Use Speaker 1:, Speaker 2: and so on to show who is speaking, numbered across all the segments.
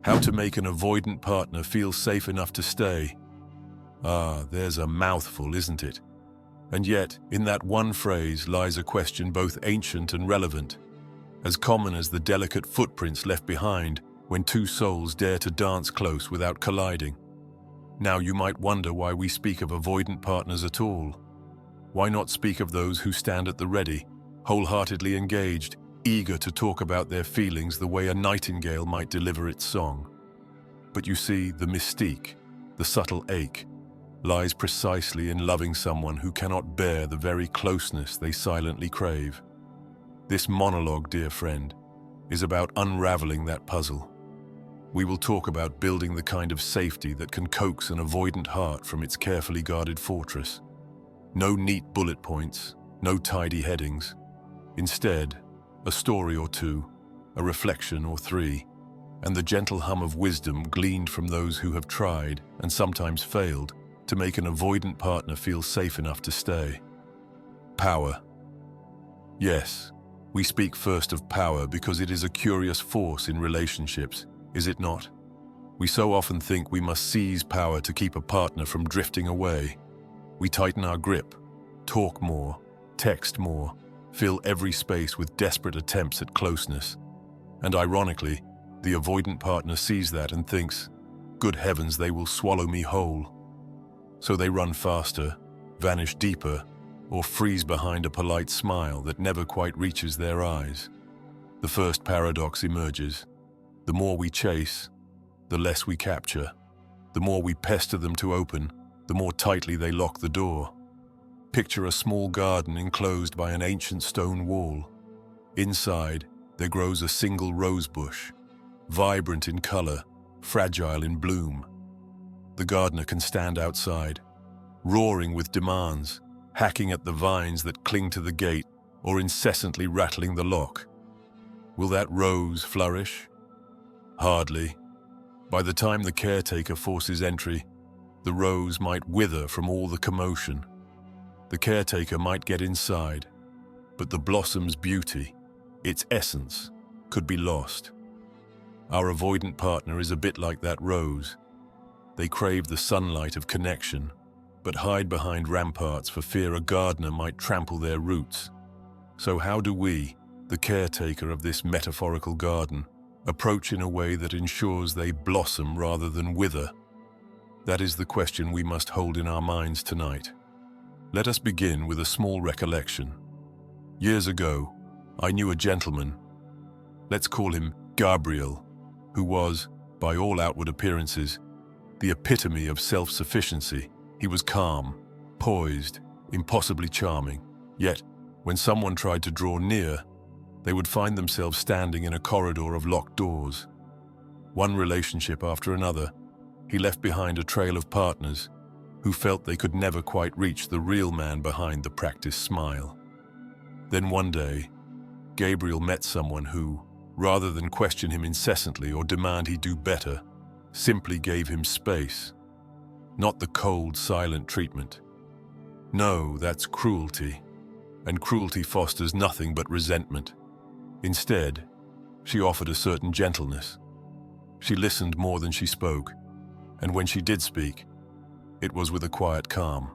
Speaker 1: How to make an avoidant partner feel safe enough to stay. Ah, there's a mouthful, isn't it? And yet, in that one phrase lies a question both ancient and relevant, as common as the delicate footprints left behind when two souls dare to dance close without colliding. Now you might wonder why we speak of avoidant partners at all. Why not speak of those who stand at the ready, wholeheartedly engaged, eager to talk about their feelings the way a nightingale might deliver its song? But you see, the mystique, the subtle ache, lies precisely in loving someone who cannot bear the very closeness they silently crave. This monologue, dear friend, is about unraveling that puzzle. We will talk about building the kind of safety that can coax an avoidant heart from its carefully guarded fortress. No neat bullet points, no tidy headings. Instead, a story or two, a reflection or three, and the gentle hum of wisdom gleaned from those who have tried, and sometimes failed, to make an avoidant partner feel safe enough to stay. Power. Yes, we speak first of power because it is a curious force in relationships, is it not? We so often think we must seize power to keep a partner from drifting away. We tighten our grip, talk more, text more, fill every space with desperate attempts at closeness. And ironically, the avoidant partner sees that and thinks, good heavens, they will swallow me whole. So they run faster, vanish deeper, or freeze behind a polite smile that never quite reaches their eyes. The first paradox emerges. The more we chase, the less we capture. The more we pester them to open, the more tightly they lock the door. Picture a small garden enclosed by an ancient stone wall. Inside, there grows a single rose bush, vibrant in color, fragile in bloom. The gardener can stand outside, roaring with demands, hacking at the vines that cling to the gate, or incessantly rattling the lock. Will that rose flourish? Hardly. By the time the caretaker forces entry, the rose might wither from all the commotion. The caretaker might get inside, but the blossom's beauty, its essence, could be lost. Our avoidant partner is a bit like that rose. They crave the sunlight of connection, but hide behind ramparts for fear a gardener might trample their roots. So how do we, the caretaker of this metaphorical garden, approach in a way that ensures they blossom rather than wither? That is the question we must hold in our minds tonight. Let us begin with a small recollection. Years ago, I knew a gentleman, let's call him Gabriel, who was, by all outward appearances, the epitome of self-sufficiency. He was calm, poised, impossibly charming. Yet, when someone tried to draw near, they would find themselves standing in a corridor of locked doors. One relationship after another, he left behind a trail of partners who felt they could never quite reach the real man behind the practiced smile. Then one day, Gabriel met someone who, rather than question him incessantly or demand he do better, simply gave him space. Not the cold, silent treatment. No, that's cruelty, and cruelty fosters nothing but resentment. Instead, she offered a certain gentleness. She listened more than she spoke, and when she did speak, it was with a quiet calm.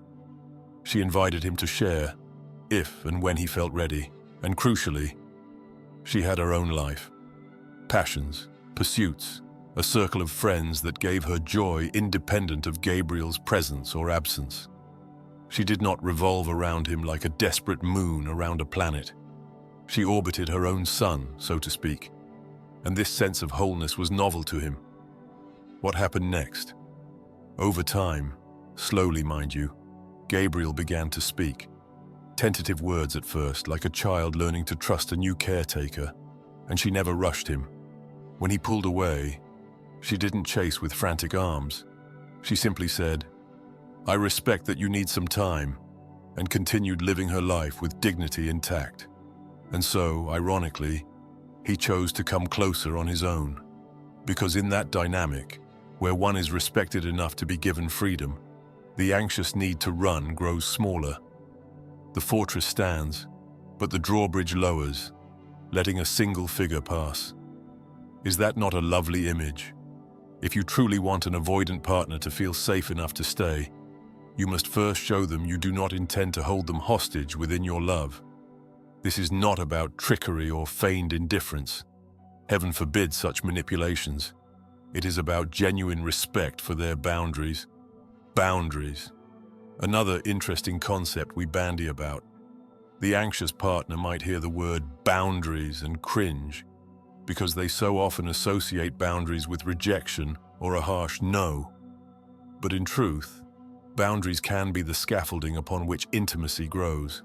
Speaker 1: She invited him to share, if and when he felt ready, and crucially, she had her own life, passions, pursuits, a circle of friends that gave her joy independent of Gabriel's presence or absence. She did not revolve around him like a desperate moon around a planet. She orbited her own sun, so to speak, and this sense of wholeness was novel to him. What happened next? Over time, slowly mind you, Gabriel began to speak. Tentative words at first, like a child learning to trust a new caretaker, and she never rushed him. When he pulled away, she didn't chase with frantic arms. She simply said, "I respect that you need some time," and continued living her life with dignity intact. And so, ironically, he chose to come closer on his own. Because in that dynamic, where one is respected enough to be given freedom, the anxious need to run grows smaller. The fortress stands, but the drawbridge lowers, letting a single figure pass. Is that not a lovely image? If you truly want an avoidant partner to feel safe enough to stay, you must first show them you do not intend to hold them hostage within your love. This is not about trickery or feigned indifference. Heaven forbid such manipulations. It is about genuine respect for their boundaries. Boundaries. Another interesting concept we bandy about. The anxious partner might hear the word boundaries and cringe, because they so often associate boundaries with rejection or a harsh no. But in truth, boundaries can be the scaffolding upon which intimacy grows.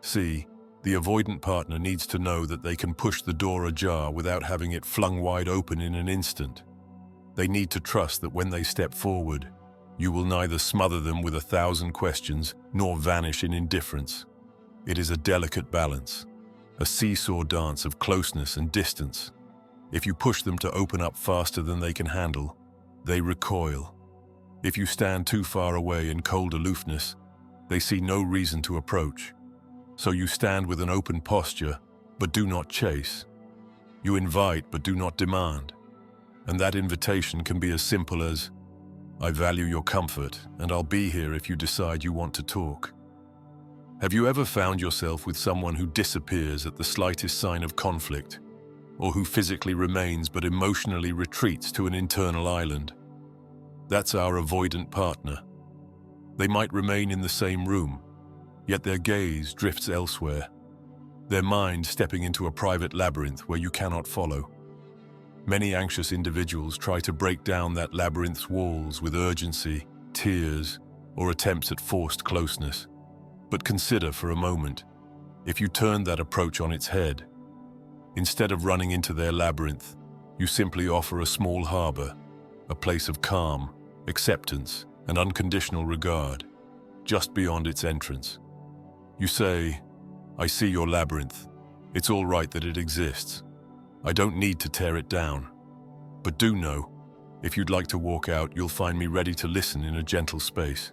Speaker 1: See, the avoidant partner needs to know that they can push the door ajar without having it flung wide open in an instant. They need to trust that when they step forward, you will neither smother them with 1,000 questions nor vanish in indifference. It is a delicate balance, a seesaw dance of closeness and distance. If you push them to open up faster than they can handle, they recoil. If you stand too far away in cold aloofness, they see no reason to approach. So you stand with an open posture, but do not chase. You invite, but do not demand. And that invitation can be as simple as, "I value your comfort, and I'll be here if you decide you want to talk." Have you ever found yourself with someone who disappears at the slightest sign of conflict, or who physically remains but emotionally retreats to an internal island? That's our avoidant partner. They might remain in the same room, yet their gaze drifts elsewhere, their mind stepping into a private labyrinth where you cannot follow. Many anxious individuals try to break down that labyrinth's walls with urgency, tears, or attempts at forced closeness. But consider for a moment, if you turn that approach on its head, instead of running into their labyrinth, you simply offer a small harbor, a place of calm, acceptance, and unconditional regard, just beyond its entrance. You say, "I see your labyrinth. It's all right that it exists. I don't need to tear it down. But do know, if you'd like to walk out, you'll find me ready to listen in a gentle space."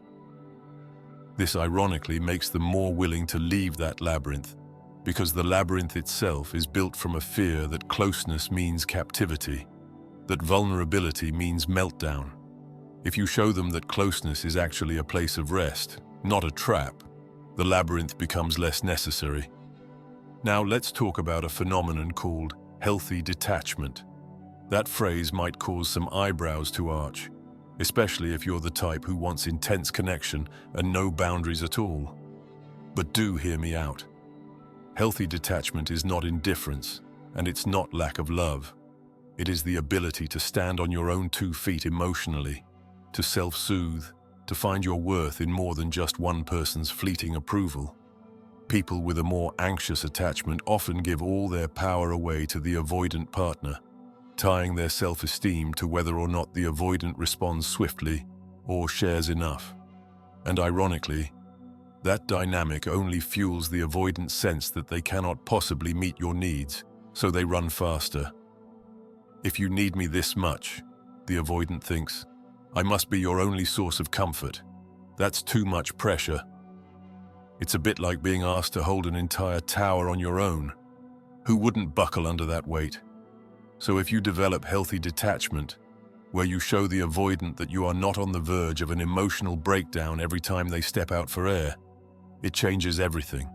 Speaker 1: This ironically makes them more willing to leave that labyrinth, because the labyrinth itself is built from a fear that closeness means captivity, that vulnerability means meltdown. If you show them that closeness is actually a place of rest, not a trap, the labyrinth becomes less necessary. Now let's talk about a phenomenon called healthy detachment. That phrase might cause some eyebrows to arch, especially if you're the type who wants intense connection and no boundaries at all. But do hear me out. Healthy detachment is not indifference, and it's not lack of love. It is the ability to stand on your own 2 feet emotionally, to self-soothe, to find your worth in more than just one person's fleeting approval. People with a more anxious attachment often give all their power away to the avoidant partner, tying their self-esteem to whether or not the avoidant responds swiftly or shares enough. And ironically, that dynamic only fuels the avoidant's sense that they cannot possibly meet your needs, so they run faster. "If you need me this much," the avoidant thinks, "I must be your only source of comfort. That's too much pressure." It's a bit like being asked to hold an entire tower on your own. Who wouldn't buckle under that weight? So if you develop healthy detachment, where you show the avoidant that you are not on the verge of an emotional breakdown every time they step out for air, it changes everything.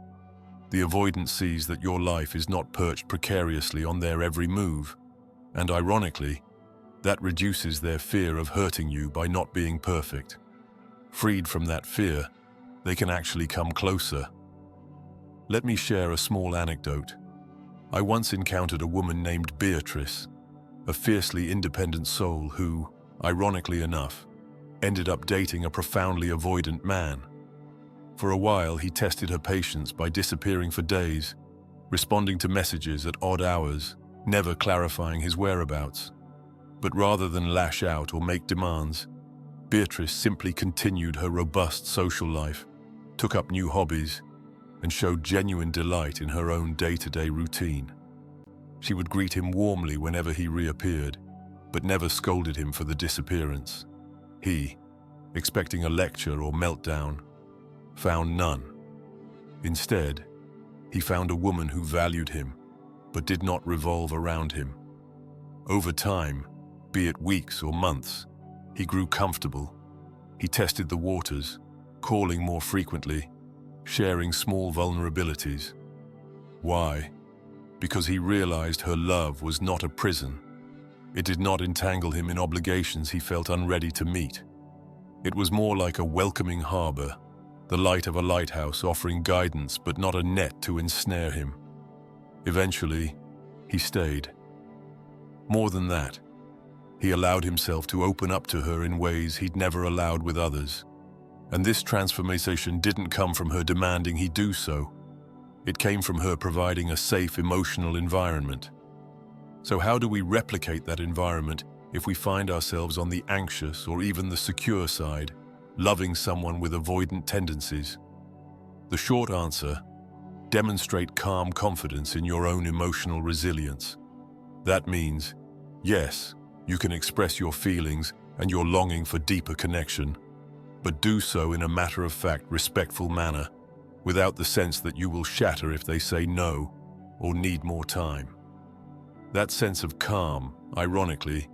Speaker 1: The avoidant sees that your life is not perched precariously on their every move, and ironically, that reduces their fear of hurting you by not being perfect. Freed from that fear, they can actually come closer. Let me share a small anecdote. I once encountered a woman named Beatrice, a fiercely independent soul who, ironically enough, ended up dating a profoundly avoidant man. For a while, he tested her patience by disappearing for days, responding to messages at odd hours, never clarifying his whereabouts. But rather than lash out or make demands, Beatrice simply continued her robust social life, took up new hobbies, and showed genuine delight in her own day-to-day routine. She would greet him warmly whenever he reappeared, but never scolded him for the disappearance. He, expecting a lecture or meltdown, found none. Instead, he found a woman who valued him, but did not revolve around him. Over time, Be it weeks or months, he grew comfortable. He tested the waters, calling more frequently, sharing small vulnerabilities. Why? Because he realized her love was not a prison. It did not entangle him in obligations he felt unready to meet. It was more like a welcoming harbor, the light of a lighthouse offering guidance but not a net to ensnare him. Eventually, he stayed. More than that, he allowed himself to open up to her in ways he'd never allowed with others. And this transformation didn't come from her demanding he do so. It came from her providing a safe emotional environment. So how do we replicate that environment if we find ourselves on the anxious or even the secure side, loving someone with avoidant tendencies? The short answer: demonstrate calm confidence in your own emotional resilience. That means, yes, you can express your feelings and your longing for deeper connection, but do so in a matter-of-fact, respectful manner, without the sense that you will shatter if they say no or need more time. That sense of calm, ironically,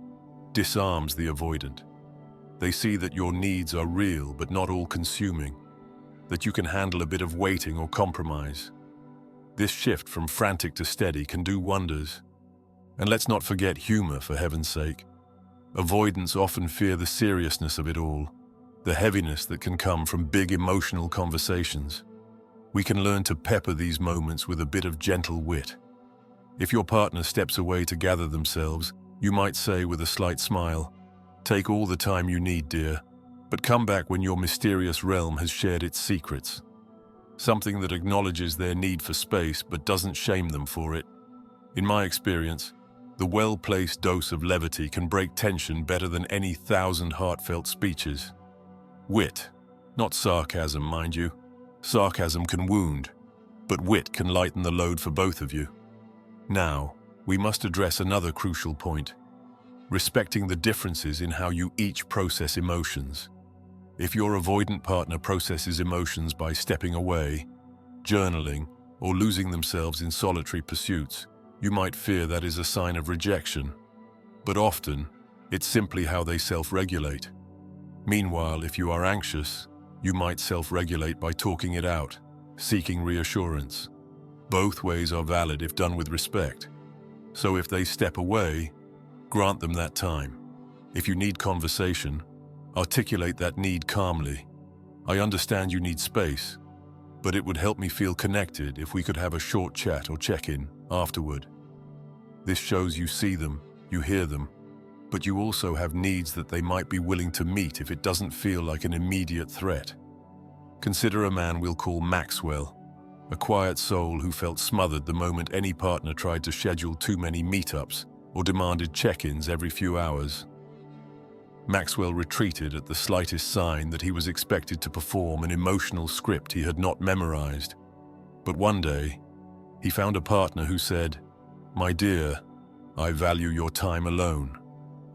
Speaker 1: disarms the avoidant. They see that your needs are real but not all-consuming, that you can handle a bit of waiting or compromise. This shift from frantic to steady can do wonders. And let's not forget humor, for heaven's sake. Avoidants often fear the seriousness of it all, the heaviness that can come from big emotional conversations. We can learn to pepper these moments with a bit of gentle wit. If your partner steps away to gather themselves, you might say with a slight smile, "Take all the time you need, dear, but come back when your mysterious realm has shared its secrets." Something that acknowledges their need for space but doesn't shame them for it. In my experience, the well-placed dose of levity can break tension better than any 1,000 heartfelt speeches. Wit, not sarcasm, mind you. Sarcasm can wound, but wit can lighten the load for both of you. Now, we must address another crucial point: respecting the differences in how you each process emotions. If your avoidant partner processes emotions by stepping away, journaling, or losing themselves in solitary pursuits, you might fear that is a sign of rejection. But often, it's simply how they self-regulate. Meanwhile, if you are anxious, you might self-regulate by talking it out, seeking reassurance. Both ways are valid if done with respect. So if they step away, grant them that time. If you need conversation, articulate that need calmly. "I understand you need space, but it would help me feel connected if we could have a short chat or check-in afterward." This shows you see them, you hear them, but you also have needs that they might be willing to meet if it doesn't feel like an immediate threat. Consider a man we'll call Maxwell, a quiet soul who felt smothered the moment any partner tried to schedule too many meetups or demanded check-ins every few hours. Maxwell retreated at the slightest sign that he was expected to perform an emotional script he had not memorized. But one day, he found a partner who said, "My dear, I value your time alone.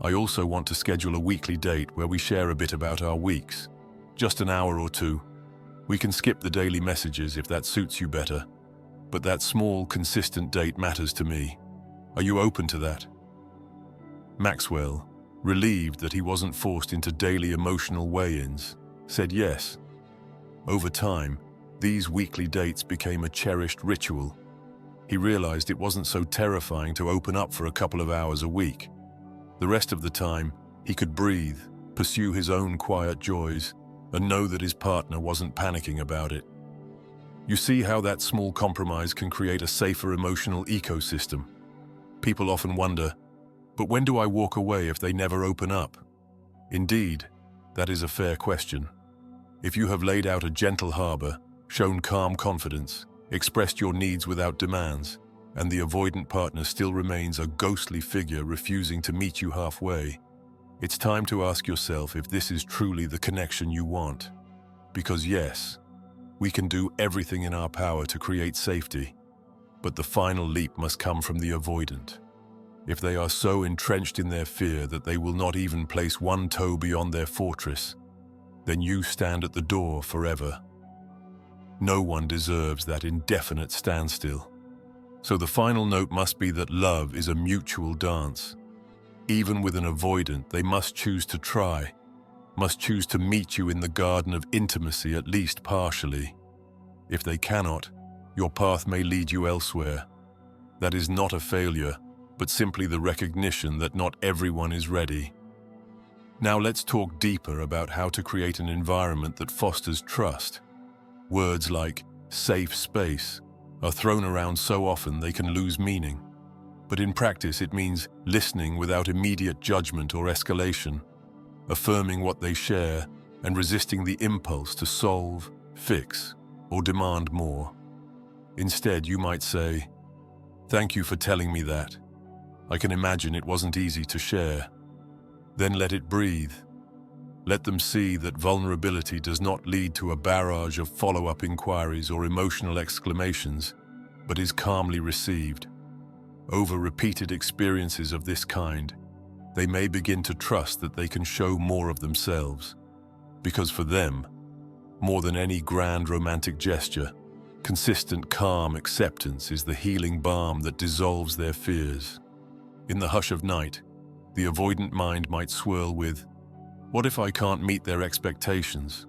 Speaker 1: I also want to schedule a weekly date where we share a bit about our weeks. Just an hour or two. We can skip the daily messages if that suits you better. But that small, consistent date matters to me. Are you open to that?" Maxwell, relieved that he wasn't forced into daily emotional weigh-ins, said yes. Over time, these weekly dates became a cherished ritual. He realized it wasn't so terrifying to open up for a couple of hours a week. The rest of the time, he could breathe, pursue his own quiet joys, and know that his partner wasn't panicking about it. You see how that small compromise can create a safer emotional ecosystem. People often wonder, but when do I walk away if they never open up? Indeed, that is a fair question. If you have laid out a gentle harbor, shown calm confidence, expressed your needs without demands, and the avoidant partner still remains a ghostly figure refusing to meet you halfway, it's time to ask yourself if this is truly the connection you want. Because yes, we can do everything in our power to create safety, but the final leap must come from the avoidant. If they are so entrenched in their fear that they will not even place one toe beyond their fortress, then you stand at the door forever. No one deserves that indefinite standstill. So the final note must be that love is a mutual dance. Even with an avoidant, they must choose to try, must choose to meet you in the garden of intimacy at least partially. If they cannot, your path may lead you elsewhere. That is not a failure, but simply the recognition that not everyone is ready. Now let's talk deeper about how to create an environment that fosters trust. Words like safe space are thrown around so often they can lose meaning. But in practice, it means listening without immediate judgment or escalation, affirming what they share, and resisting the impulse to solve, fix, or demand more. Instead, you might say, "Thank you for telling me that. I can imagine it wasn't easy to share." Then let it breathe. Let them see that vulnerability does not lead to a barrage of follow-up inquiries or emotional exclamations, but is calmly received. Over repeated experiences of this kind, they may begin to trust that they can show more of themselves. Because for them, more than any grand romantic gesture, consistent calm acceptance is the healing balm that dissolves their fears. In the hush of night, the avoidant mind might swirl with, "What if I can't meet their expectations?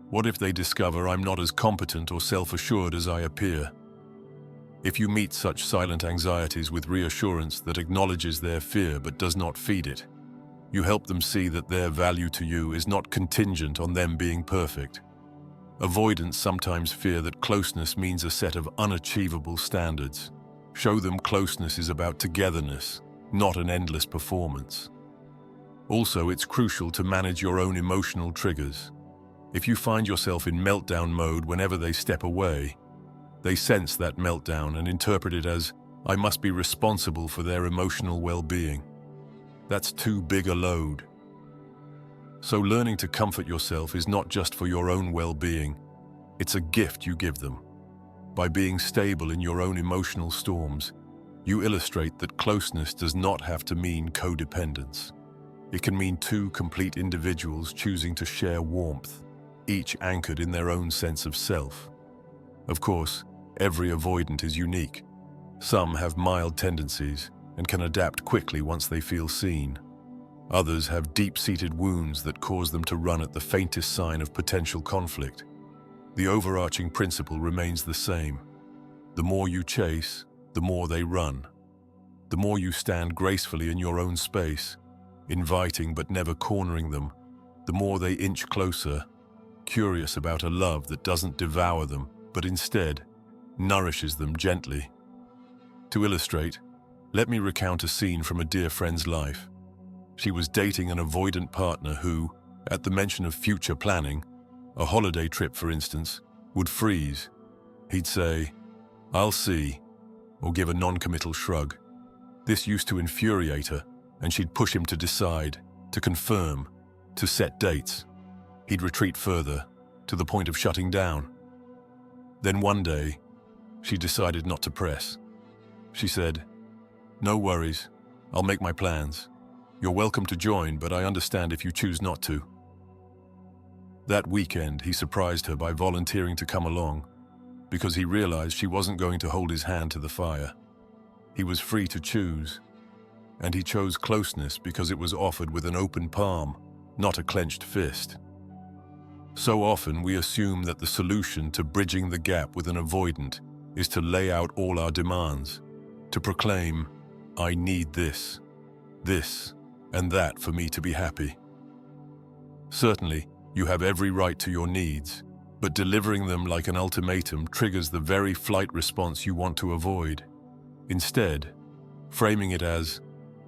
Speaker 1: What if they discover I'm not as competent or self-assured as I appear?" If you meet such silent anxieties with reassurance that acknowledges their fear but does not feed it, you help them see that their value to you is not contingent on them being perfect. Avoidants sometimes fear that closeness means a set of unachievable standards. Show them closeness is about togetherness, not an endless performance. Also, it's crucial to manage your own emotional triggers. If you find yourself in meltdown mode whenever they step away, they sense that meltdown and interpret it as, "I must be responsible for their emotional well-being." That's too big a load. So learning to comfort yourself is not just for your own well-being, it's a gift you give them. By being stable in your own emotional storms, you illustrate that closeness does not have to mean codependence. It can mean two complete individuals choosing to share warmth, each anchored in their own sense of self. Of course, every avoidant is unique. Some have mild tendencies and can adapt quickly once they feel seen. Others have deep-seated wounds that cause them to run at the faintest sign of potential conflict. The overarching principle remains the same. The more you chase, the more they run. The more you stand gracefully in your own space, inviting but never cornering them, the more they inch closer, curious about a love that doesn't devour them, but instead nourishes them gently. To illustrate, let me recount a scene from a dear friend's life. She was dating an avoidant partner who, at the mention of future planning, a holiday trip for instance, would freeze. He'd say, "I'll see," or give a non-committal shrug. This used to infuriate her, and she'd push him to decide, to confirm, to set dates. He'd retreat further, to the point of shutting down. Then one day, she decided not to press. She said, "No worries, I'll make my plans. You're welcome to join, but I understand if you choose not to." That weekend, he surprised her by volunteering to come along, because he realized she wasn't going to hold his hand to the fire. He was free to choose, and he chose closeness because it was offered with an open palm, not a clenched fist. So often we assume that the solution to bridging the gap with an avoidant is to lay out all our demands, to proclaim, "I need this, and that for me to be happy." Certainly, you have every right to your needs, but delivering them like an ultimatum triggers the very flight response you want to avoid. Instead, framing it as,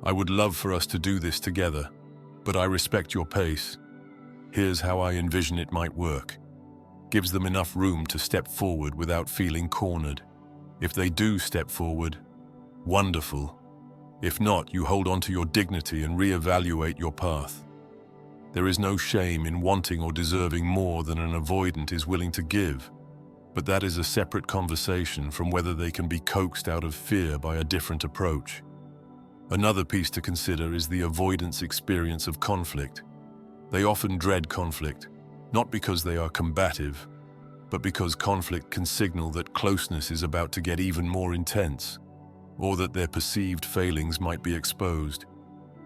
Speaker 1: "I would love for us to do this together, but I respect your pace. Here's how I envision it might work," gives them enough room to step forward without feeling cornered. If they do step forward, wonderful. If not, you hold on to your dignity and reevaluate your path. There is no shame in wanting or deserving more than an avoidant is willing to give, but that is a separate conversation from whether they can be coaxed out of fear by a different approach. Another piece to consider is the avoidant's experience of conflict. They often dread conflict, not because they are combative, but because conflict can signal that closeness is about to get even more intense, or that their perceived failings might be exposed.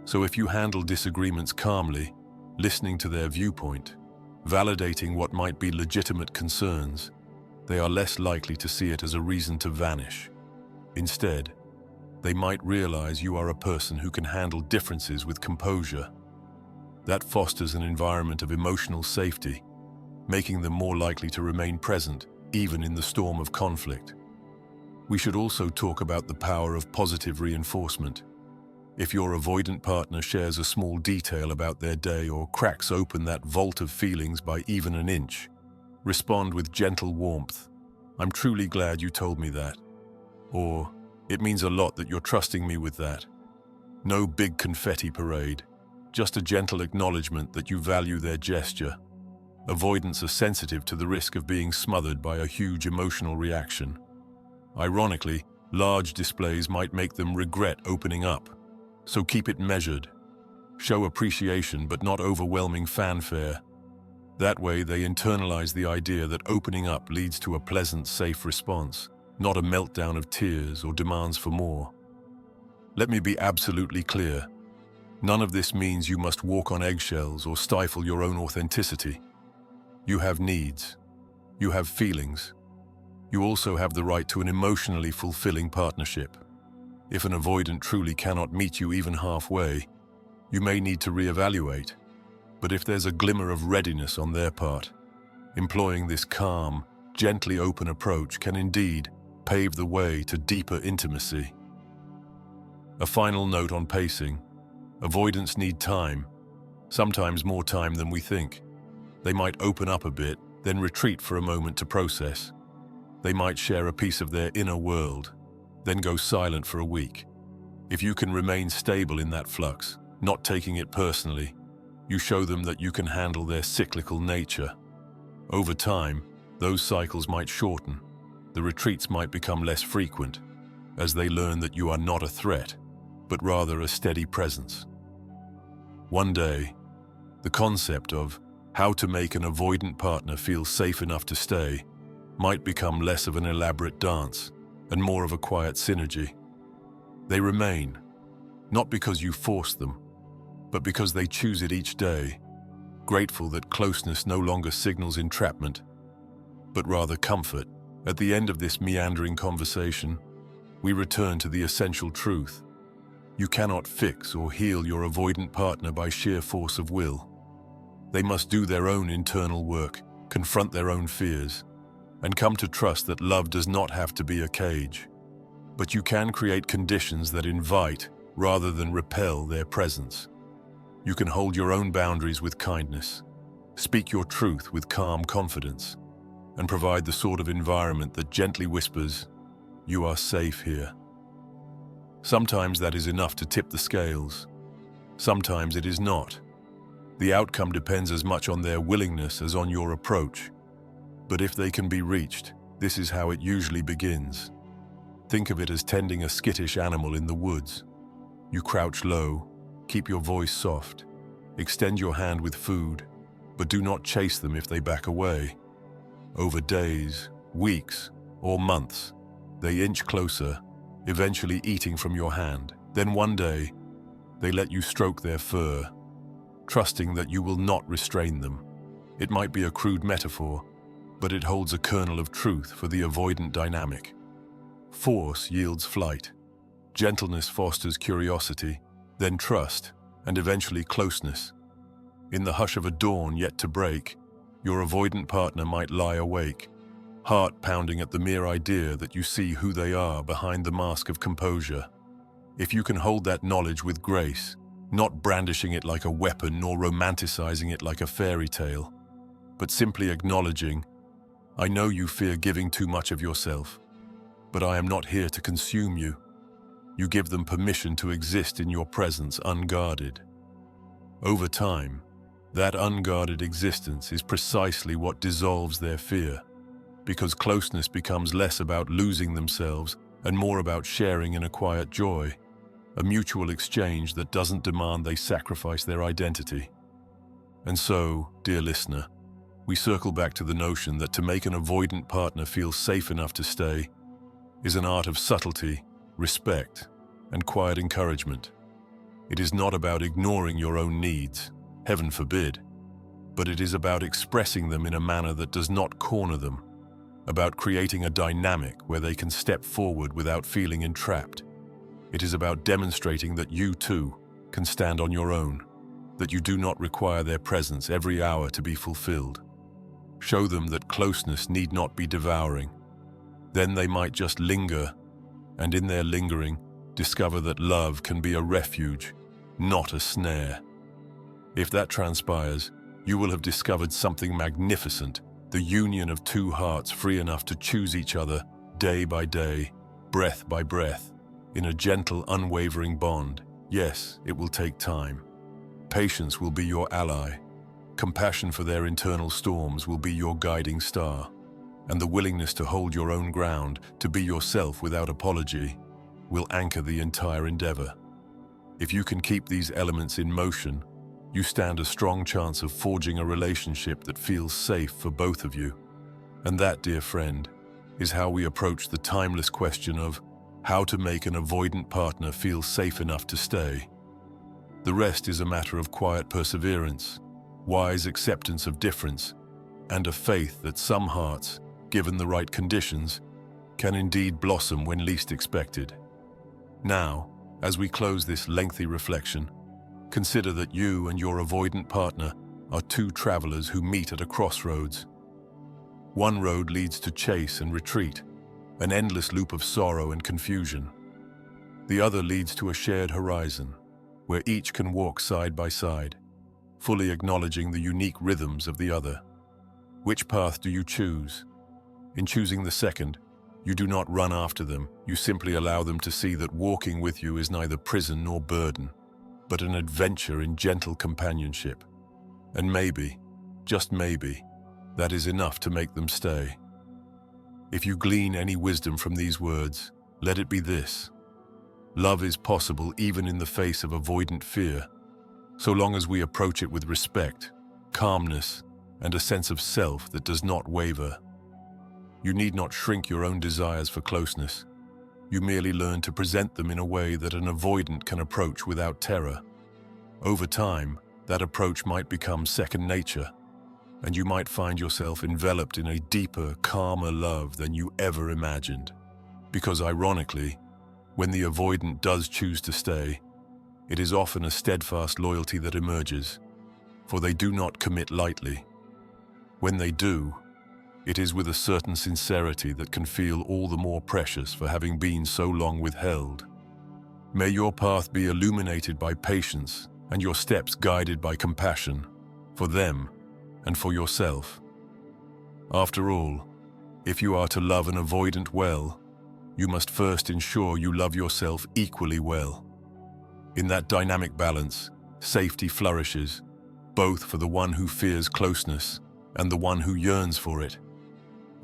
Speaker 1: So if you handle disagreements calmly, listening to their viewpoint, validating what might be legitimate concerns, they are less likely to see it as a reason to vanish. Instead, they might realize you are a person who can handle differences with composure. That fosters an environment of emotional safety, making them more likely to remain present, even in the storm of conflict. We should also talk about the power of positive reinforcement. If your avoidant partner shares a small detail about their day or cracks open that vault of feelings by even an inch, respond with gentle warmth. "I'm truly glad you told me that." Or, "It means a lot that you're trusting me with that." No big confetti parade, just a gentle acknowledgement that you value their gesture. Avoidants are sensitive to the risk of being smothered by a huge emotional reaction. Ironically, large displays might make them regret opening up, so keep it measured. Show appreciation but not overwhelming fanfare. That way they internalize the idea that opening up leads to a pleasant, safe response, not a meltdown of tears or demands for more. Let me be absolutely clear. None of this means you must walk on eggshells or stifle your own authenticity. You have needs. You have feelings. You also have the right to an emotionally fulfilling partnership. If an avoidant truly cannot meet you even halfway, you may need to reevaluate. But if there's a glimmer of readiness on their part, employing this calm, gently open approach can indeed pave the way to deeper intimacy. A final note on pacing. Avoidants need time, sometimes more time than we think. They might open up a bit, then retreat for a moment to process. They might share a piece of their inner world, then go silent for a week. If you can remain stable in that flux, not taking it personally, you show them that you can handle their cyclical nature. Over time, those cycles might shorten. The retreats might become less frequent, as they learn that you are not a threat, but rather a steady presence. One day, the concept of how to make an avoidant partner feel safe enough to stay might become less of an elaborate dance and more of a quiet synergy. They remain, not because you force them, but because they choose it each day, grateful that closeness no longer signals entrapment, but rather comfort. At the end of this meandering conversation, we return to the essential truth. You cannot fix or heal your avoidant partner by sheer force of will. They must do their own internal work, confront their own fears, and come to trust that love does not have to be a cage. But you can create conditions that invite rather than repel their presence. You can hold your own boundaries with kindness, speak your truth with calm confidence, and provide the sort of environment that gently whispers, "You are safe here." Sometimes that is enough to tip the scales. Sometimes it is not. The outcome depends as much on their willingness as on your approach. But if they can be reached, this is how it usually begins. Think of it as tending a skittish animal in the woods. You crouch low, keep your voice soft, extend your hand with food, but do not chase them if they back away. Over days, weeks, or months, they inch closer, eventually eating from your hand. Then one day, they let you stroke their fur, trusting that you will not restrain them. It might be a crude metaphor, but it holds a kernel of truth for the avoidant dynamic. Force yields flight. Gentleness fosters curiosity, then trust, and eventually closeness. In the hush of a dawn yet to break, your avoidant partner might lie awake, heart pounding at the mere idea that you see who they are behind the mask of composure. If you can hold that knowledge with grace, not brandishing it like a weapon nor romanticizing it like a fairy tale, but simply acknowledging, "I know you fear giving too much of yourself, but I am not here to consume you." You give them permission to exist in your presence unguarded. Over time, that unguarded existence is precisely what dissolves their fear, because closeness becomes less about losing themselves and more about sharing in a quiet joy, a mutual exchange that doesn't demand they sacrifice their identity. And so, dear listener, we circle back to the notion that to make an avoidant partner feel safe enough to stay is an art of subtlety, respect, and quiet encouragement. It is not about ignoring your own needs, heaven forbid, but it is about expressing them in a manner that does not corner them, about creating a dynamic where they can step forward without feeling entrapped. It is about demonstrating that you, too, can stand on your own, that you do not require their presence every hour to be fulfilled. Show them that closeness need not be devouring. Then they might just linger, and in their lingering, discover that love can be a refuge, not a snare. If that transpires, you will have discovered something magnificent, the union of two hearts free enough to choose each other day by day, breath by breath, in a gentle, unwavering bond. Yes, it will take time. Patience will be your ally. Compassion for their internal storms will be your guiding star. And the willingness to hold your own ground, to be yourself without apology, will anchor the entire endeavor. If you can keep these elements in motion, you stand a strong chance of forging a relationship that feels safe for both of you. And that, dear friend, is how we approach the timeless question of how to make an avoidant partner feel safe enough to stay. The rest is a matter of quiet perseverance, wise acceptance of difference, and a faith that some hearts, given the right conditions, can indeed blossom when least expected. Now, as we close this lengthy reflection, consider that you and your avoidant partner are two travelers who meet at a crossroads. One road leads to chase and retreat, an endless loop of sorrow and confusion. The other leads to a shared horizon, where each can walk side by side, fully acknowledging the unique rhythms of the other. Which path do you choose? In choosing the second, you do not run after them, you simply allow them to see that walking with you is neither prison nor burden, but an adventure in gentle companionship. And maybe, just maybe, that is enough to make them stay. If you glean any wisdom from these words, let it be this: love is possible even in the face of avoidant fear, so long as we approach it with respect, calmness, and a sense of self that does not waver. You need not shrink your own desires for closeness. You merely learn to present them in a way that an avoidant can approach without terror. Over time, that approach might become second nature, and you might find yourself enveloped in a deeper, calmer love than you ever imagined. Because ironically, when the avoidant does choose to stay, it is often a steadfast loyalty that emerges, for they do not commit lightly. When they do, it is with a certain sincerity that can feel all the more precious for having been so long withheld. May your path be illuminated by patience and your steps guided by compassion, for them and for yourself. After all, if you are to love an avoidant well, you must first ensure you love yourself equally well. In that dynamic balance, safety flourishes, both for the one who fears closeness and the one who yearns for it.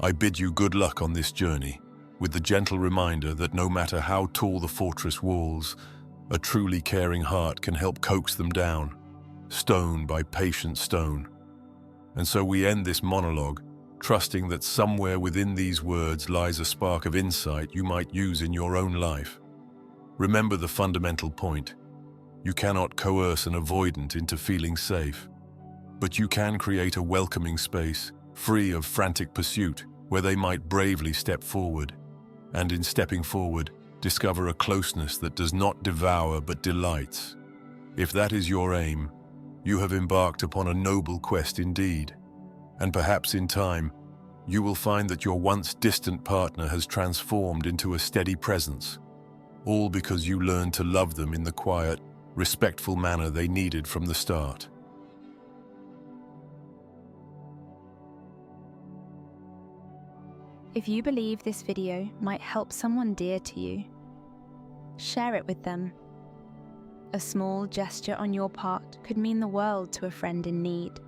Speaker 1: I bid you good luck on this journey, with the gentle reminder that no matter how tall the fortress walls, a truly caring heart can help coax them down, stone by patient stone. And so we end this monologue, trusting that somewhere within these words lies a spark of insight you might use in your own life. Remember the fundamental point: you cannot coerce an avoidant into feeling safe, but you can create a welcoming space, free of frantic pursuit, where they might bravely step forward, and in stepping forward, discover a closeness that does not devour but delights. If that is your aim, you have embarked upon a noble quest indeed, and perhaps in time, you will find that your once distant partner has transformed into a steady presence, all because you learned to love them in the quiet, respectful manner they needed from the start.
Speaker 2: If you believe this video might help someone dear to you, share it with them. A small gesture on your part could mean the world to a friend in need.